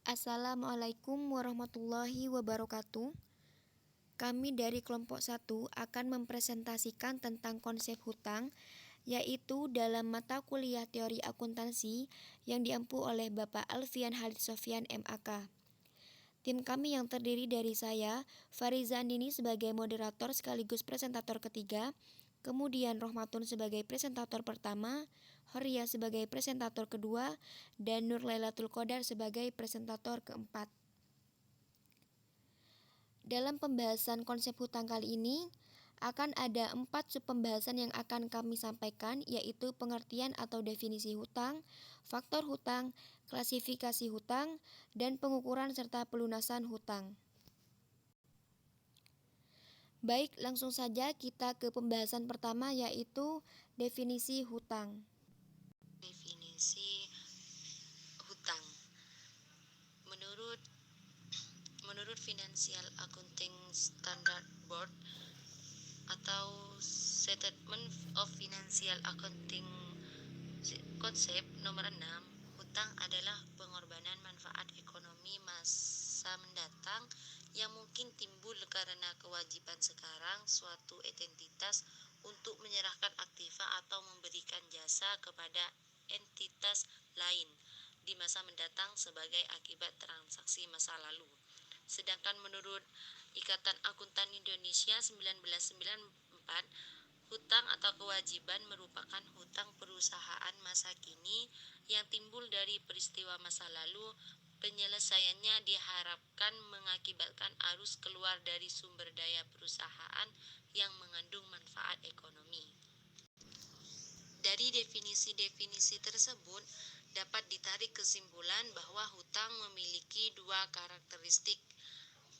Assalamualaikum warahmatullahi wabarakatuh. Kami dari kelompok 1 akan mempresentasikan tentang konsep hutang, yaitu dalam mata kuliah teori akuntansi yang diampu oleh Bapak Alfian Halid Sofyan MAK. Tim kami yang terdiri dari saya, Fariza Andini sebagai moderator sekaligus presentator ketiga, kemudian Rohmatun sebagai presentator pertama, Horia sebagai presentator kedua, dan Nur Lailatul Qadar sebagai presentator keempat. Dalam pembahasan konsep hutang kali ini, akan ada 4 subpembahasan yang akan kami sampaikan, yaitu pengertian atau definisi hutang, faktor hutang, klasifikasi hutang, dan pengukuran serta pelunasan hutang. Baik, langsung saja kita ke pembahasan pertama, yaitu definisi hutang. Definisi hutang. Menurut Financial Accounting Standard Board atau Statement of Financial Accounting konsep nomor 6, hutang adalah pengorbanan manfaat ekonomi masa mendatang yang mungkin timbul karena kewajiban sekarang suatu entitas untuk menyerahkan aktiva atau memberikan jasa kepada entitas lain di masa mendatang sebagai akibat transaksi masa lalu. Sedangkan menurut Ikatan Akuntan Indonesia 1994, hutang atau kewajiban merupakan hutang perusahaan masa kini yang timbul dari peristiwa masa lalu. Penyelesaiannya diharapkan mengakibatkan arus keluar dari sumber daya perusahaan yang mengandung manfaat ekonomi. Dari definisi-definisi tersebut dapat ditarik kesimpulan bahwa hutang memiliki 2 karakteristik.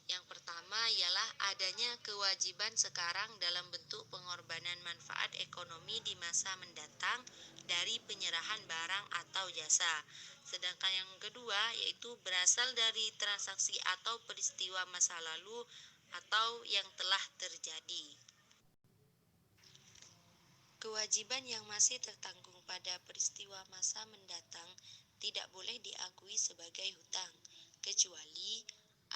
Yang pertama ialah adanya kewajiban sekarang dalam bentuk pengorbanan manfaat ekonomi di masa mendatang dari penyerahan barang atau jasa. Sedangkan yang kedua yaitu berasal dari transaksi atau peristiwa masa lalu atau yang telah terjadi. Kewajiban yang masih tertanggung pada peristiwa masa mendatang tidak boleh diakui sebagai hutang, kecuali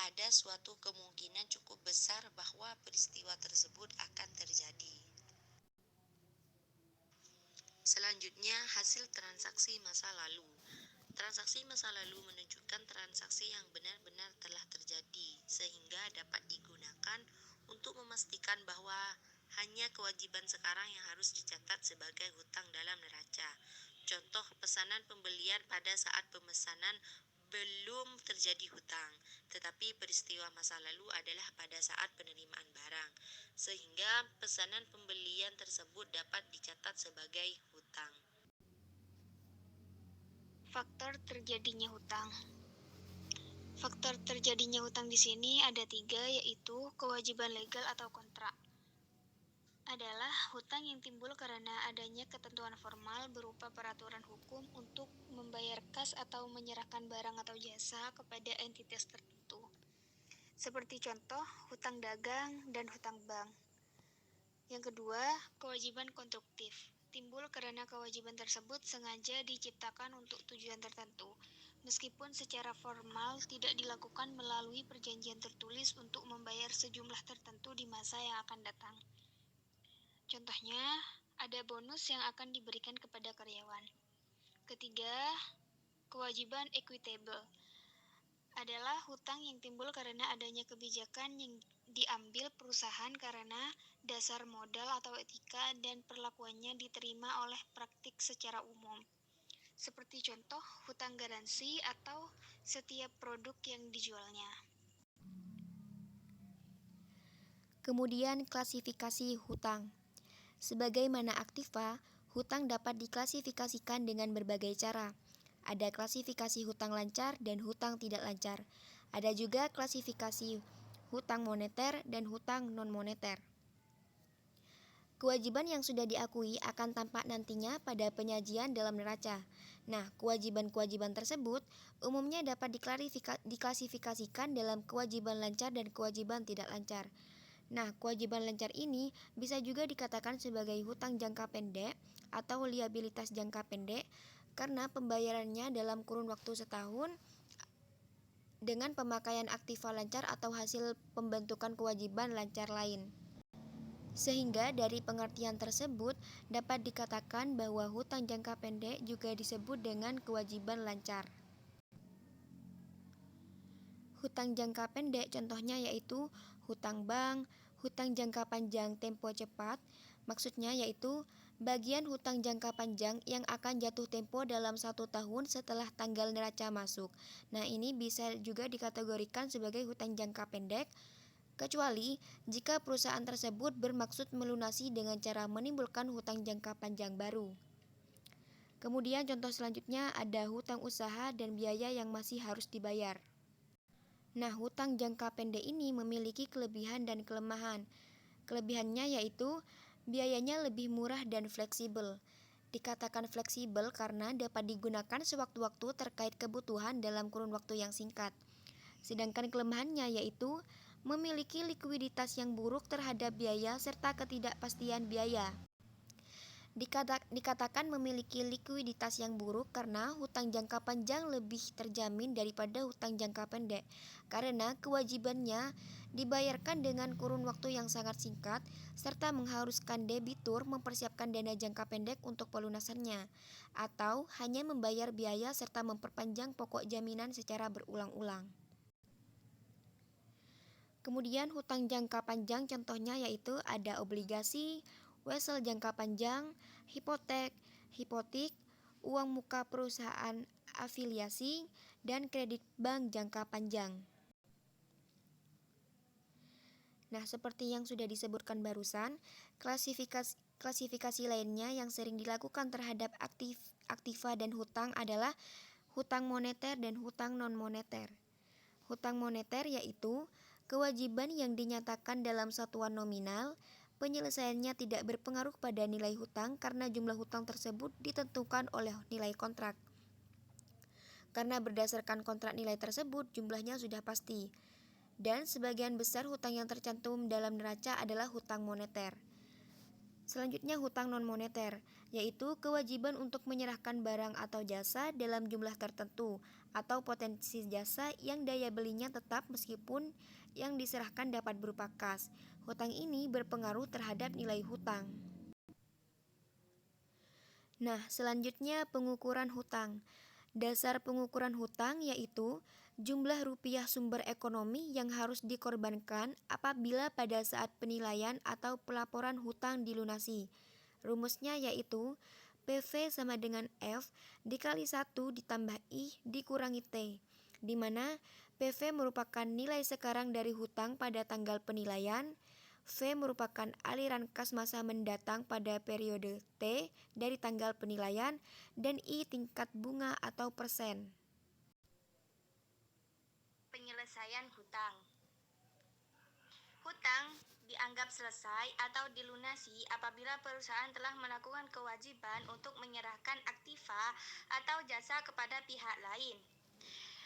ada suatu kemungkinan cukup besar bahwa peristiwa tersebut akan terjadi. Selanjutnya, hasil transaksi masa lalu. Transaksi masa lalu menunjukkan transaksi yang benar-benar telah terjadi, sehingga dapat digunakan untuk memastikan bahwa hanya kewajiban sekarang yang harus dicatat sebagai hutang dalam neraca. Contoh, pesanan pembelian pada saat pemesanan belum terjadi hutang, tetapi peristiwa masa lalu adalah pada saat penerimaan barang, sehingga pesanan pembelian tersebut dapat dicatat sebagai hutang. Faktor terjadinya hutang. Faktor terjadinya hutang di sini ada 3, yaitu kewajiban legal atau kontrak. Adalah hutang yang timbul karena adanya ketentuan formal berupa peraturan hukum untuk membayar kas atau menyerahkan barang atau jasa kepada entitas tertentu. Seperti contoh, hutang dagang dan hutang bank. Yang kedua, kewajiban konstruktif. Timbul karena kewajiban tersebut sengaja diciptakan untuk tujuan tertentu, meskipun secara formal tidak dilakukan melalui perjanjian tertulis untuk membayar sejumlah tertentu di masa yang akan datang. Contohnya, ada bonus yang akan diberikan kepada karyawan. Ketiga, kewajiban equitable adalah hutang yang timbul karena adanya kebijakan yang diambil perusahaan karena dasar modal atau etika dan perlakuannya diterima oleh praktik secara umum. Seperti contoh, hutang garansi atau setiap produk yang dijualnya. Kemudian klasifikasi hutang. Sebagaimana aktiva, hutang dapat diklasifikasikan dengan berbagai cara. Ada klasifikasi hutang lancar dan hutang tidak lancar. Ada juga klasifikasi hutang moneter dan hutang non-moneter. Kewajiban yang sudah diakui akan tampak nantinya pada penyajian dalam neraca. Nah, kewajiban-kewajiban tersebut umumnya dapat diklasifikasikan dalam kewajiban lancar dan kewajiban tidak lancar. Nah, kewajiban lancar ini bisa juga dikatakan sebagai hutang jangka pendek atau liabilitas jangka pendek karena pembayarannya dalam kurun waktu setahun dengan pemakaian aktiva lancar atau hasil pembentukan kewajiban lancar lain. Sehingga dari pengertian tersebut dapat dikatakan bahwa hutang jangka pendek juga disebut dengan kewajiban lancar. Hutang jangka pendek contohnya yaitu hutang bank, hutang jangka panjang tempo cepat, maksudnya yaitu bagian hutang jangka panjang yang akan jatuh tempo dalam 1 tahun setelah tanggal neraca masuk. Nah, ini bisa juga dikategorikan sebagai hutang jangka pendek, kecuali jika perusahaan tersebut bermaksud melunasi dengan cara menimbulkan hutang jangka panjang baru. Kemudian contoh selanjutnya ada hutang usaha dan biaya yang masih harus dibayar. Nah, hutang jangka pendek ini memiliki kelebihan dan kelemahan. Kelebihannya yaitu biayanya lebih murah dan fleksibel. Dikatakan fleksibel karena dapat digunakan sewaktu-waktu terkait kebutuhan dalam kurun waktu yang singkat. Sedangkan kelemahannya yaitu memiliki likuiditas yang buruk terhadap biaya serta ketidakpastian biaya. Dikatakan memiliki likuiditas yang buruk karena hutang jangka panjang lebih terjamin daripada hutang jangka pendek, karena kewajibannya dibayarkan dengan kurun waktu yang sangat singkat, serta mengharuskan debitur mempersiapkan dana jangka pendek untuk pelunasannya, atau hanya membayar biaya serta memperpanjang pokok jaminan secara berulang-ulang. Kemudian hutang jangka panjang contohnya yaitu ada obligasi, wesel jangka panjang, hipotek, uang muka perusahaan afiliasi, dan kredit bank jangka panjang. Nah, seperti yang sudah disebutkan barusan, klasifikasi lainnya yang sering dilakukan terhadap aktiva dan hutang adalah hutang moneter dan hutang non-moneter. Hutang moneter yaitu kewajiban yang dinyatakan dalam satuan nominal, penyelesaiannya tidak berpengaruh pada nilai hutang karena jumlah hutang tersebut ditentukan oleh nilai kontrak. Karena berdasarkan kontrak nilai tersebut jumlahnya sudah pasti. Dan sebagian besar hutang yang tercantum dalam neraca adalah hutang moneter. Selanjutnya hutang non-moneter, yaitu kewajiban untuk menyerahkan barang atau jasa dalam jumlah tertentu atau potensi jasa yang daya belinya tetap meskipun yang diserahkan dapat berupa kas. Hutang ini berpengaruh terhadap nilai hutang. Nah, selanjutnya pengukuran hutang. Dasar pengukuran hutang yaitu jumlah rupiah sumber ekonomi yang harus dikorbankan apabila pada saat penilaian atau pelaporan hutang dilunasi. Rumusnya yaitu PV sama dengan F dikali 1 ditambah I dikurangi T, di mana PV merupakan nilai sekarang dari hutang pada tanggal penilaian, V merupakan aliran kas masa mendatang pada periode T dari tanggal penilaian, dan I tingkat bunga atau persen. Penyelesaian hutang. Hutang dianggap selesai atau dilunasi apabila perusahaan telah melakukan kewajiban untuk menyerahkan aktiva atau jasa kepada pihak lain.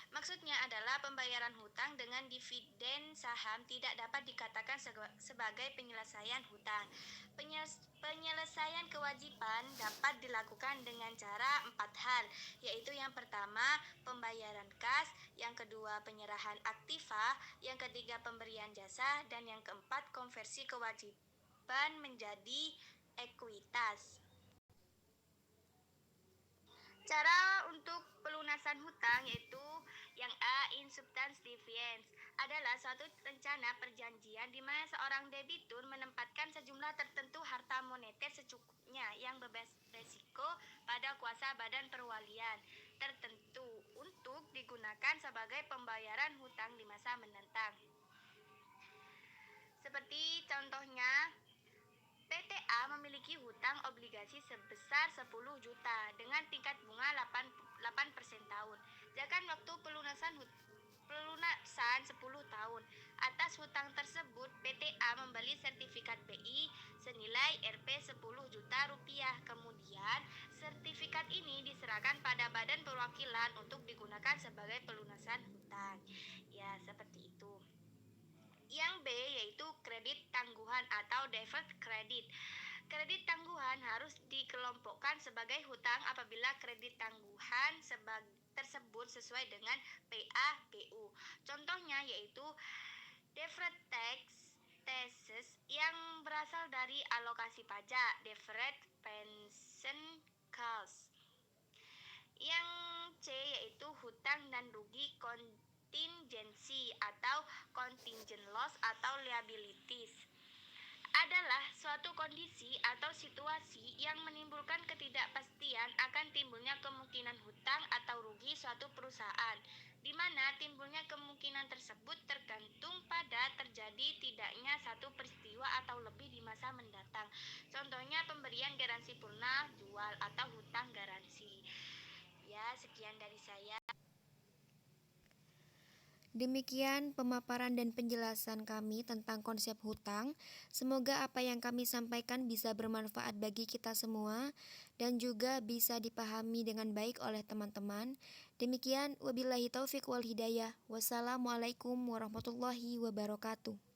Maksudnya adalah pembayaran hutang dengan dividen saham tidak dapat dikatakan sebagai penyelesaian hutang. Penyelesaian kewajiban dapat dilakukan dengan cara 4 hal, yaitu yang pertama pembayaran kas, yang kedua penyerahan aktiva, yang ketiga pemberian jasa, dan yang keempat konversi kewajiban menjadi ekuitas. Cara untuk pelunasan hutang yaitu yang A, insubstance defiance, adalah suatu rencana perjanjian di mana seorang debitur menempatkan sejumlah tertentu harta moneter secukupnya yang bebas resiko pada kuasa badan perwalian tertentu untuk digunakan sebagai pembayaran hutang di masa mendatang. Seperti contohnya, PTA memiliki hutang obligasi sebesar 10 juta dengan tingkat bunga 8% tahun. Jangka waktu pelunasan 10 tahun. Atas hutang tersebut, PTA membeli sertifikat BI senilai Rp 10 juta rupiah. Kemudian, sertifikat ini diserahkan pada badan perwakilan untuk digunakan sebagai pelunasan hutang. Ya, seperti itu. Yang B yaitu kredit tangguhan atau deferred credit. Kredit tangguhan harus dikelompokkan sebagai hutang apabila kredit tangguhan tersebut sesuai dengan PABU. Contohnya yaitu deferred taxes yang berasal dari alokasi pajak, deferred pension costs. Yang C yaitu hutang dan rugi kontingensi atau contingent loss atau liabilities, adalah suatu kondisi atau situasi yang menimbulkan ketidakpastian akan timbulnya kemungkinan hutang atau rugi suatu perusahaan, di mana timbulnya kemungkinan tersebut tergantung pada terjadi tidaknya satu peristiwa atau lebih di masa mendatang. Contohnya pemberian garansi purna jual atau hutang garansi. Ya, sekian dari saya. Demikian pemaparan dan penjelasan kami tentang konsep hutang. Semoga apa yang kami sampaikan bisa bermanfaat bagi kita semua dan juga bisa dipahami dengan baik oleh teman-teman. Demikian, wabillahi taufik wal hidayah. Wassalamualaikum warahmatullahi wabarakatuh.